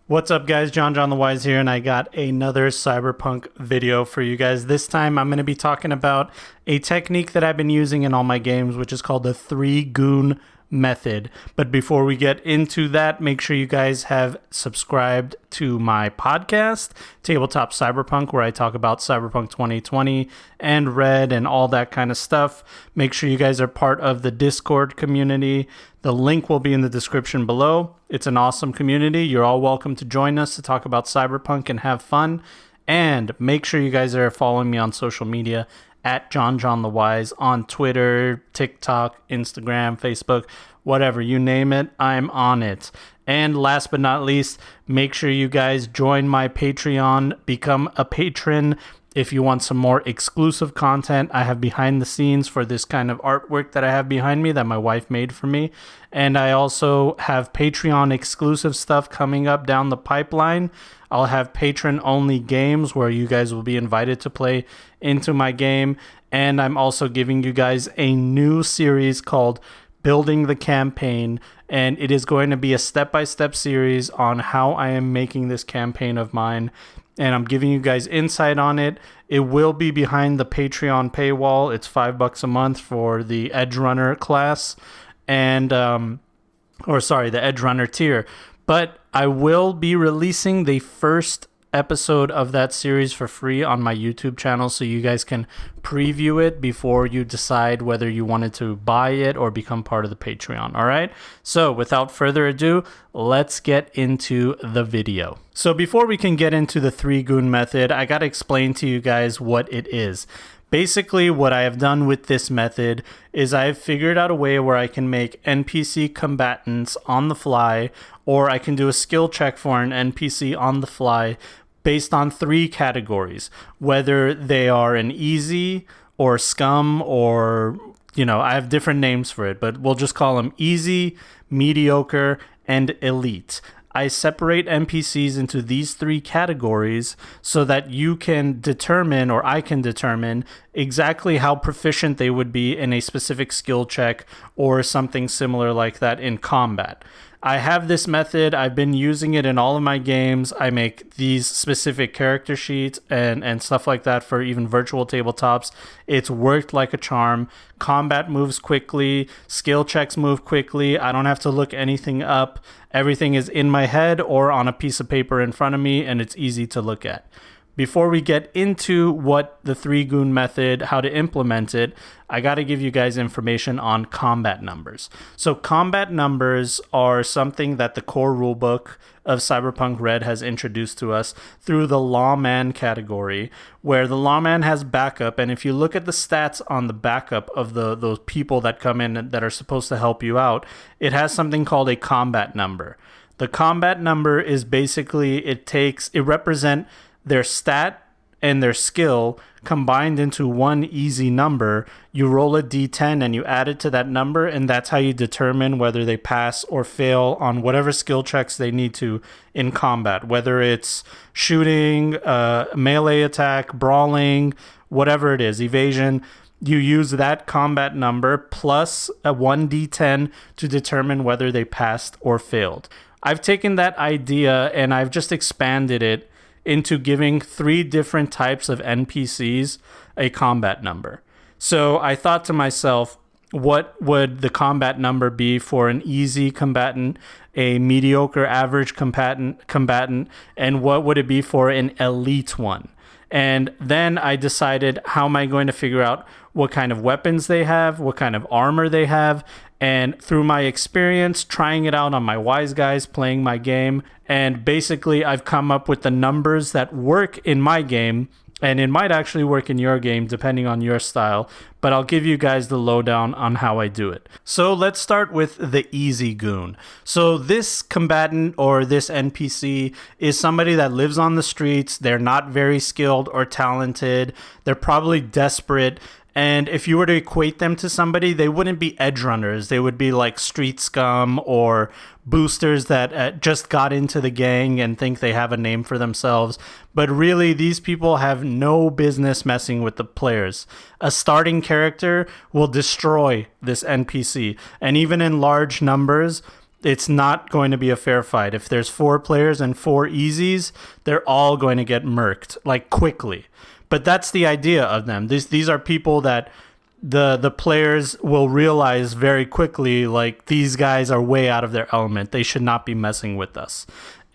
What's up, guys? JonJonTheWise here, and I got another cyberpunk video for you guys. This time I'm going to be talking about a technique that I've been using in all my games, which is called the 3 Goon method. But before we get into that, make sure you guys have subscribed to my podcast, Tabletop Cyberpunk, where I talk about Cyberpunk 2020 and Red and all that kind of stuff. Make sure you guys are part of the Discord community. The link will be in the description below. It's an awesome community. You're all welcome to join us to talk about Cyberpunk and have fun. And make sure you guys are following me on social media at JonJonTheWise on Twitter, TikTok, Instagram, Facebook, whatever, you name it, I'm on it. And last but not least, make sure you guys join my Patreon, become a patron. If you want some more exclusive content, I have behind the scenes for this kind of artwork that I have behind me that my wife made for me. And I also have Patreon exclusive stuff coming up down the pipeline. I'll have patron-only games where you guys will be invited to play into my game. And I'm also giving you guys a new series called Building the Campaign. And it is going to be a step-by-step series on how I am making this campaign of mine. And I'm giving you guys insight on it. It will be behind the Patreon paywall. It's $5 a month for the Edge Runner class, and the Edge Runner tier. But I will be releasing the first episode of that series for free on my YouTube channel, so you guys can preview it before you decide whether you wanted to buy it or become part of the Patreon. All right, so without further ado, let's get into the video. So before we can get into the 3 Goon method, I got to explain to you guys what it is. Basically, what I have done with this method is I've figured out a way where I can make NPC combatants on the fly, or I can do a skill check for an NPC on the fly based on 3 categories, whether they are an easy or scum, or, I have different names for it, but we'll just call them easy, mediocre, and elite. I separate NPCs into these 3 categories so that you can determine, or I can determine, exactly how proficient they would be in a specific skill check or something similar like that in combat. I have this method. I've been using it in all of my games. I make these specific character sheets and stuff like that for even virtual tabletops. It's worked like a charm. Combat moves quickly. Skill checks move quickly. I don't have to look anything up. Everything is in my head or on a piece of paper in front of me, and it's easy to look at. Before we get into what the 3 Goon method, how to implement it, I got to give you guys information on combat numbers. So combat numbers are something that the core rulebook of Cyberpunk Red has introduced to us through the Lawman category, where the Lawman has backup. And if you look at the stats on the backup of those people that come in that are supposed to help you out, it has something called a combat number. The combat number is basically, it represents their stat and their skill combined into one easy number. You roll a d10 and you add it to that number, and that's how you determine whether they pass or fail on whatever skill checks they need to in combat, whether it's shooting, melee attack, brawling, whatever it is, evasion. You use that combat number plus a 1d10 to determine whether they passed or failed. I've taken that idea and I've just expanded it into giving 3 different types of NPCs a combat number. So I thought to myself, what would the combat number be for an easy combatant, a mediocre average combatant, and what would it be for an elite one? And then I decided, how am I going to figure out what kind of weapons they have, what kind of armor they have, and through my experience, trying it out on my wise guys, playing my game, and basically I've come up with the numbers that work in my game, and it might actually work in your game depending on your style, but I'll give you guys the lowdown on how I do it. So let's start with the easy goon. So this combatant or this NPC is somebody that lives on the streets. They're not very skilled or talented. They're probably desperate. And if you were to equate them to somebody, they wouldn't be edge runners. They would be like street scum or boosters that just got into the gang and think they have a name for themselves. But really, these people have no business messing with the players. A starting character will destroy this NPC. And even in large numbers, it's not going to be a fair fight. If there's 4 players and 4 easies, they're all going to get murked, like, quickly. But that's the idea of them. These are people that the players will realize very quickly, like, these guys are way out of their element. They should not be messing with us.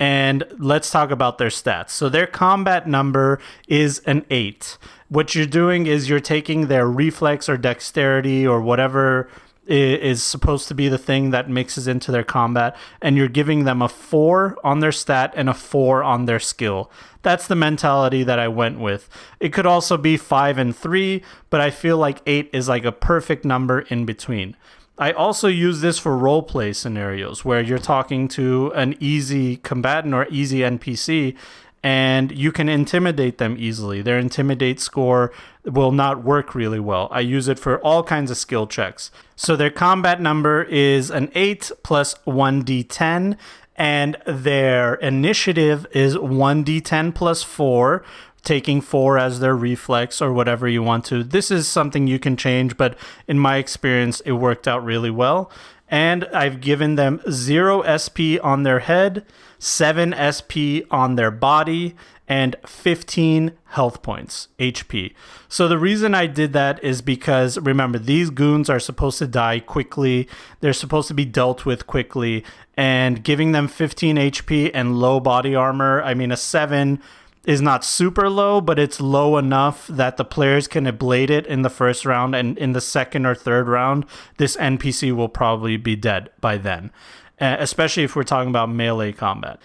And let's talk about their stats. So their combat number is an 8. What you're doing is you're taking their reflex or dexterity or whatever is supposed to be the thing that mixes into their combat, and you're giving them a 4 on their stat and a 4 on their skill. That's the mentality that I went with. It could also be 5 and 3, but I feel like 8 is like a perfect number in between. I also use this for roleplay scenarios where you're talking to an easy combatant or easy NPC, and you can intimidate them easily. Their intimidate score will not work really well. I use it for all kinds of skill checks. So their combat number is an 8 plus 1d10, and their initiative is 1d10 plus 4, taking 4 as their reflex or whatever you want to. This is something you can change, but in my experience, it worked out really well. And I've given them 0 SP on their head, 7 SP on their body, and 15 health points, HP. So the reason I did that is because, remember, these goons are supposed to die quickly. They're supposed to be dealt with quickly. And giving them 15 HP and low body armor, I mean, a 7 is not super low, but it's low enough that the players can ablate it in the first round, and in the second or third round, this NPC will probably be dead by then, especially if we're talking about melee combat.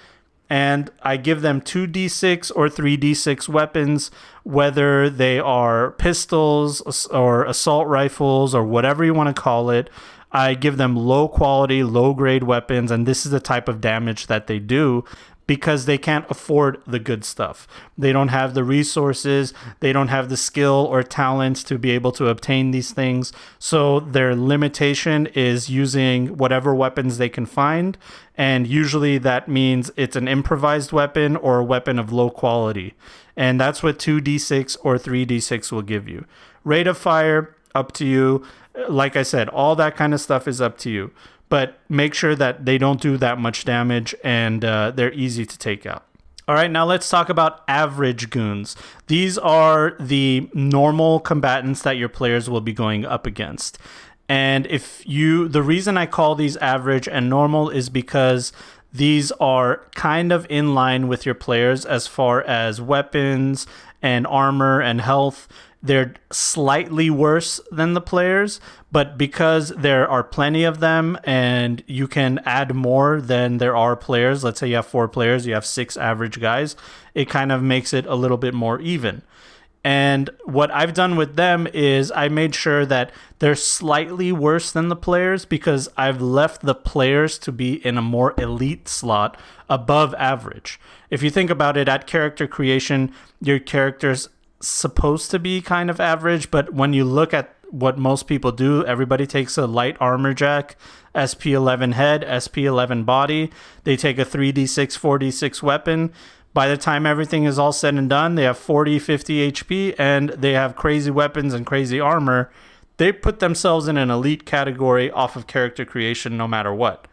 And I give them 2d6 or 3d6 weapons, whether they are pistols or assault rifles or whatever you want to call it. I give them low quality, low grade weapons, and this is the type of damage that they do, because they can't afford the good stuff. They don't have the resources, they don't have the skill or talents to be able to obtain these things. So their limitation is using whatever weapons they can find. And usually that means it's an improvised weapon or a weapon of low quality. And that's what 2d6 or 3d6 will give you. Rate of fire, up to you. Like I said, all that kind of stuff is up to you. But make sure that they don't do that much damage, and they're easy to take out. All right, now let's talk about average goons. These are the normal combatants that your players will be going up against. And the reason I call these average and normal is because these are kind of in line with your players as far as weapons and armor and health. They're slightly worse than the players, but because there are plenty of them and you can add more than there are players, let's say you have 4 players, you have 6 average guys, it kind of makes it a little bit more even. And what I've done with them is I made sure that they're slightly worse than the players because I've left the players to be in a more elite slot above average. If you think about it, at character creation, your character's supposed to be kind of average, but when you look at what most people do, everybody takes a light armor jack, SP11 head, SP11 body. They take a 3d6, 4d6 weapon. By the time everything is all said and done, they have 40, 50 HP, and they have crazy weapons and crazy armor. They put themselves in an elite category off of character creation no matter what.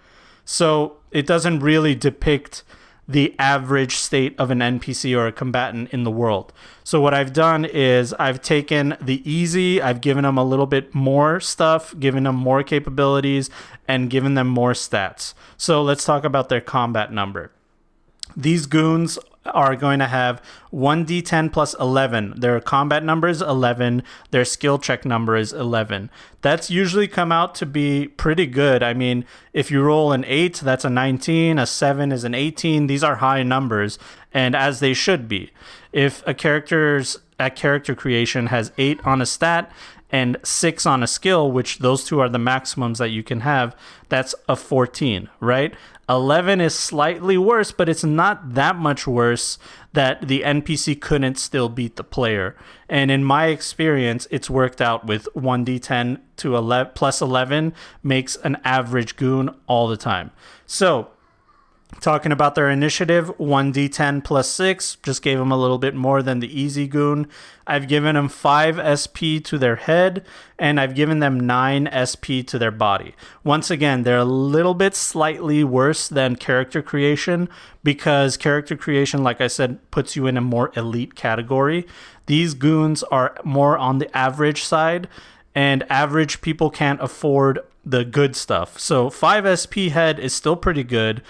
So it doesn't really depict the average state of an NPC or a combatant in the world. So what I've done is I've taken the easy, I've given them a little bit more stuff, given them more capabilities, and given them more stats. So let's talk about their combat number. These goons are going to have 1d10 plus 11. Their combat number is 11. Their skill check number is 11. That's usually come out to be pretty good. I mean, if you roll an 8, that's a 19. A 7 is an 18. These are high numbers, and as they should be. If a character's at character creation has 8 on a stat and 6 on a skill, which those two are the maximums that you can have, that's a 14, right? 11 is slightly worse, but it's not that much worse that the NPC couldn't still beat the player. And in my experience, it's worked out with 1d10 to 11 plus 11 makes an average goon all the time. So Talking about their initiative, 1d10 plus 6, just gave them a little bit more than the easy goon. I've given them 5 SP to their head, and I've given them 9 SP to their body. Once again, they're a little bit slightly worse than character creation, because character creation, like I said, puts you in a more elite category. These goons are more on the average side, and average people can't afford the good stuff. So 5 SP head is still pretty good.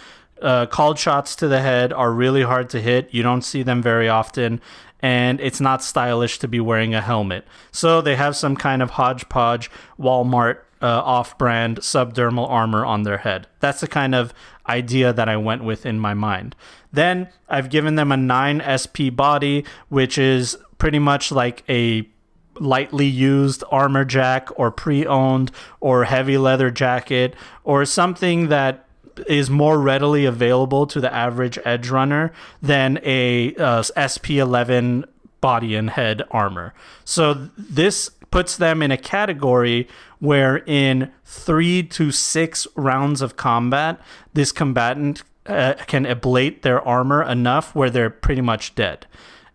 Called shots to the head are really hard to hit. You don't see them very often, and it's not stylish to be wearing a helmet. So they have some kind of hodgepodge Walmart off-brand subdermal armor on their head. That's the kind of idea that I went with in my mind. Then I've given them a 9 SP body, which is pretty much like a lightly used armor jack or pre-owned or heavy leather jacket or something that is more readily available to the average edge runner than a SP11 body and head armor. So this puts them in a category where in 3 to 6 rounds of combat, this combatant can ablate their armor enough where they're pretty much dead.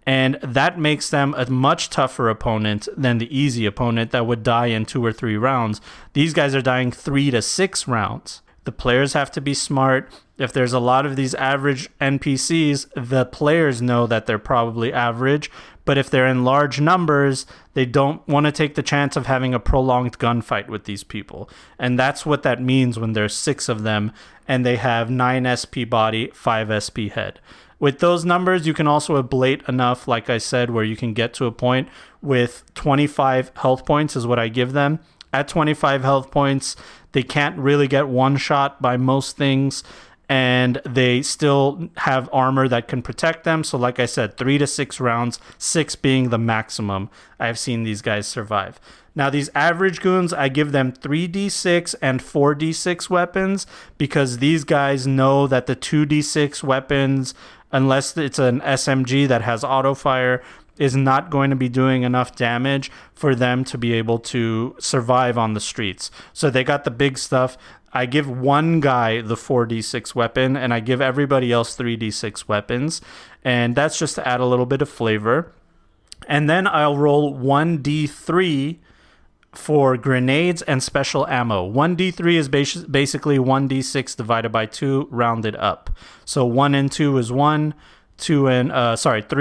And that makes them a much tougher opponent than the easy opponent that would die in 2 or 3 rounds. These guys are dying 3 to 6 rounds. The players have to be smart. If there's a lot of these average NPCs, the players know that they're probably average. But if they're in large numbers, they don't want to take the chance of having a prolonged gunfight with these people. And that's what that means when there's 6 of them and they have 9 SP body, 5 SP head. With those numbers, you can also ablate enough, like I said, where you can get to a point with 25 health points is what I give them. At 25 health points, they can't really get one shot by most things, and they still have armor that can protect them. So like I said, 3 to 6 rounds, 6 being the maximum I've seen these guys survive. Now, these average goons, I give them 3d6 and 4d6 weapons because these guys know that the 2d6 weapons, unless it's an SMG that has auto fire, is not going to be doing enough damage for them to be able to survive on the streets. So they got the big stuff. I give one guy the 4d6 weapon, and I give everybody else 3d6 weapons. And that's just to add a little bit of flavor. And then I'll roll 1d3 for grenades and special ammo. 1d3 is basically 1d6 divided by 2 rounded up. So 1 and 2 is 1. 3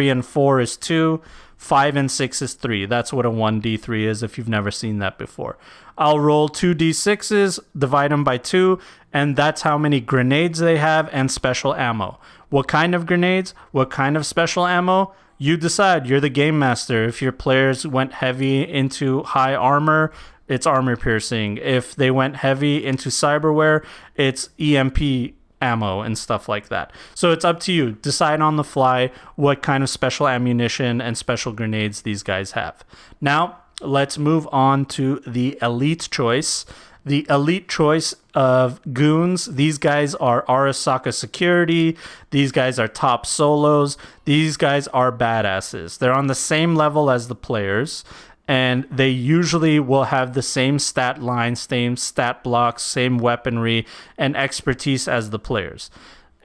and 4 is 2. 5 and 6 is 3. That's what a 1d3 is if you've never seen that before. I'll roll 2d6s, divide them by 2, and that's how many grenades they have and special ammo. What kind of grenades? What kind of special ammo? You decide. You're the game master. If your players went heavy into high armor, it's armor piercing. If they went heavy into cyberware, it's EMP ammo and stuff like that. So it's up to you. Decide on the fly what kind of special ammunition and special grenades these guys have. Now, let's move on to the elite choice. The elite choice of goons. These guys are Arasaka security. These guys are top solos. These guys are badasses. They're on the same level as the players, and they usually will have the same stat lines, same stat blocks, same weaponry, and expertise as the players.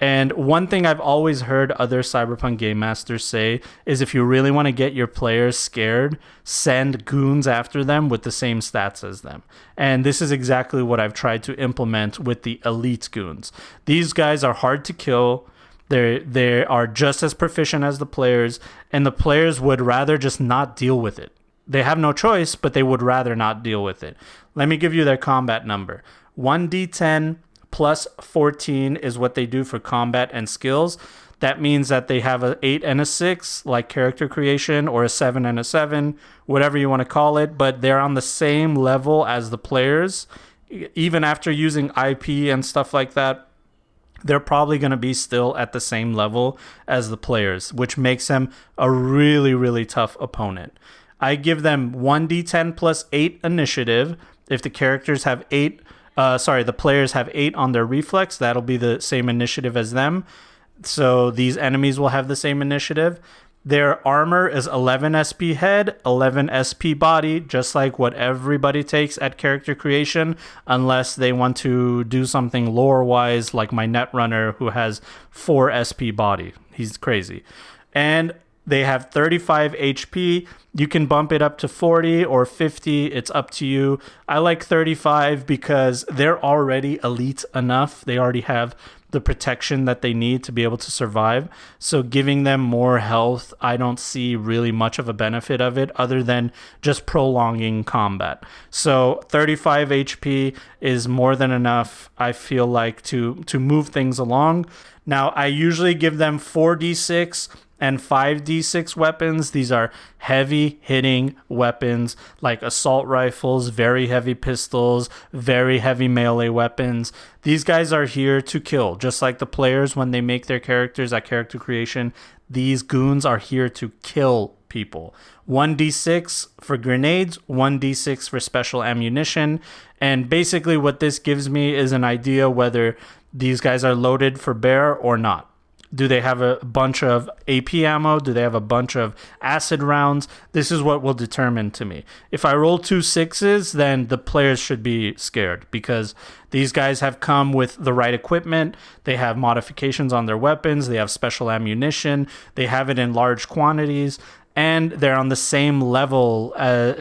And one thing I've always heard other Cyberpunk game masters say is if you really want to get your players scared, send goons after them with the same stats as them. And this is exactly what I've tried to implement with the elite goons. These guys are hard to kill. They are just as proficient as the players, and the players would rather just not deal with it. They have no choice, but they would rather not deal with it. Let me give you their combat number. 1d10 plus 14 is what they do for combat and skills. That means that they have an 8 and a 6, like character creation, or a 7 and a 7, whatever you want to call it, but they're on the same level as the players. Even after using IP and stuff like that, they're probably going to be still at the same level as the players, which makes them a really, really tough opponent. I give them 1d10 plus 8 initiative. If the characters have 8, the players have 8 on their reflex, that'll be the same initiative as them. So these enemies will have the same initiative. Their armor is 11 SP head, 11 SP body, just like what everybody takes at character creation, unless they want to do something lore-wise, like my Netrunner, who has 4 SP body. He's crazy. And they have 35 HP. You can bump it up to 40 or 50. It's up to you. I like 35 because they're already elite enough. They already have the protection that they need to be able to survive. So giving them more health, I don't see really much of a benefit of it other than just prolonging combat. So 35 HP is more than enough, I feel like, to move things along. Now, I usually give them 4d6 and 5d6 weapons. These are heavy hitting weapons like assault rifles, very heavy pistols, very heavy melee weapons. These guys are here to kill, just like the players when they make their characters at character creation. These goons are here to kill people. 1d6 for grenades, 1d6 for special ammunition. And basically what this gives me is an idea whether these guys are loaded for bear or not. Do they have a bunch of AP ammo? Do they have a bunch of acid rounds? This is what will determine to me. If I roll 2 6s, then the players should be scared because these guys have come with the right equipment. They have modifications on their weapons. They have special ammunition. They have it in large quantities. And they're on the same level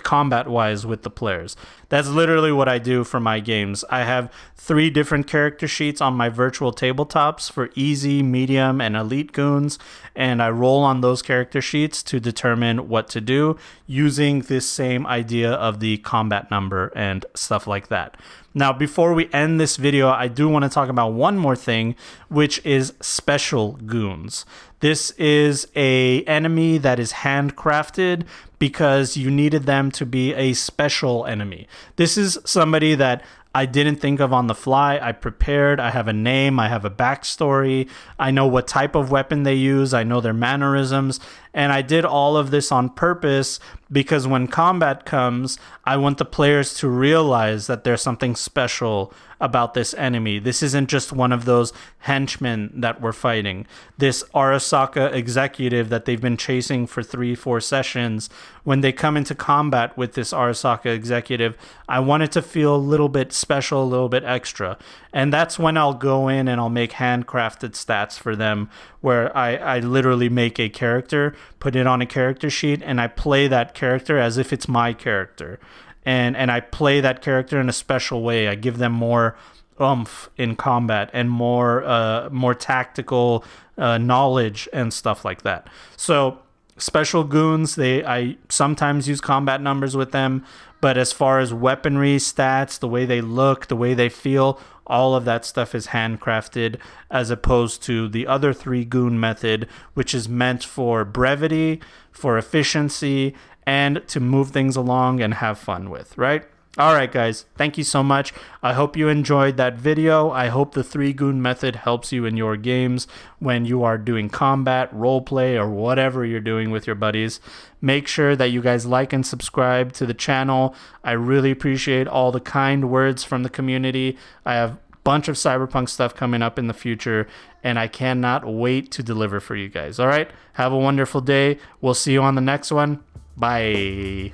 combat-wise with the players. That's literally what I do for my games. I have 3 different character sheets on my virtual tabletops for easy, medium, and elite goons, and I roll on those character sheets to determine what to do using this same idea of the combat number and stuff like that. Now, before we end this video, I do want to talk about one more thing, which is special goons. This is an enemy that is handcrafted because you needed them to be a special enemy. This is somebody that I didn't think of on the fly. I prepared. I have a name. I have a backstory. I know what type of weapon they use. I know their mannerisms. And I did all of this on purpose because when combat comes, I want the players to realize that there's something special about this enemy. This isn't just one of those henchmen that we're fighting. This Arasaka executive that they've been chasing for 3-4 sessions, when they come into combat with this Arasaka executive, I want it to feel a little bit special, a little bit extra. And that's when I'll go in and I'll make handcrafted stats for them, where I literally make a character, put it on a character sheet, and I play that character as if it's my character. And I play that character in a special way. I give them more oomph in combat and more tactical knowledge and stuff like that. So special goons, I sometimes use combat numbers with them, but as far as weaponry, stats, the way they look, the way they feel, all of that stuff is handcrafted, as opposed to the other 3 goon method, which is meant for brevity, for efficiency, and to move things along and have fun with, right? All right, guys, thank you so much. I hope you enjoyed that video. I hope the 3 goon method helps you in your games when you are doing combat, roleplay, or whatever you're doing with your buddies. Make sure that you guys like and subscribe to the channel. I really appreciate all the kind words from the community. I have a bunch of Cyberpunk stuff coming up in the future, and I cannot wait to deliver for you guys. All right, have a wonderful day. We'll see you on the next one. Bye.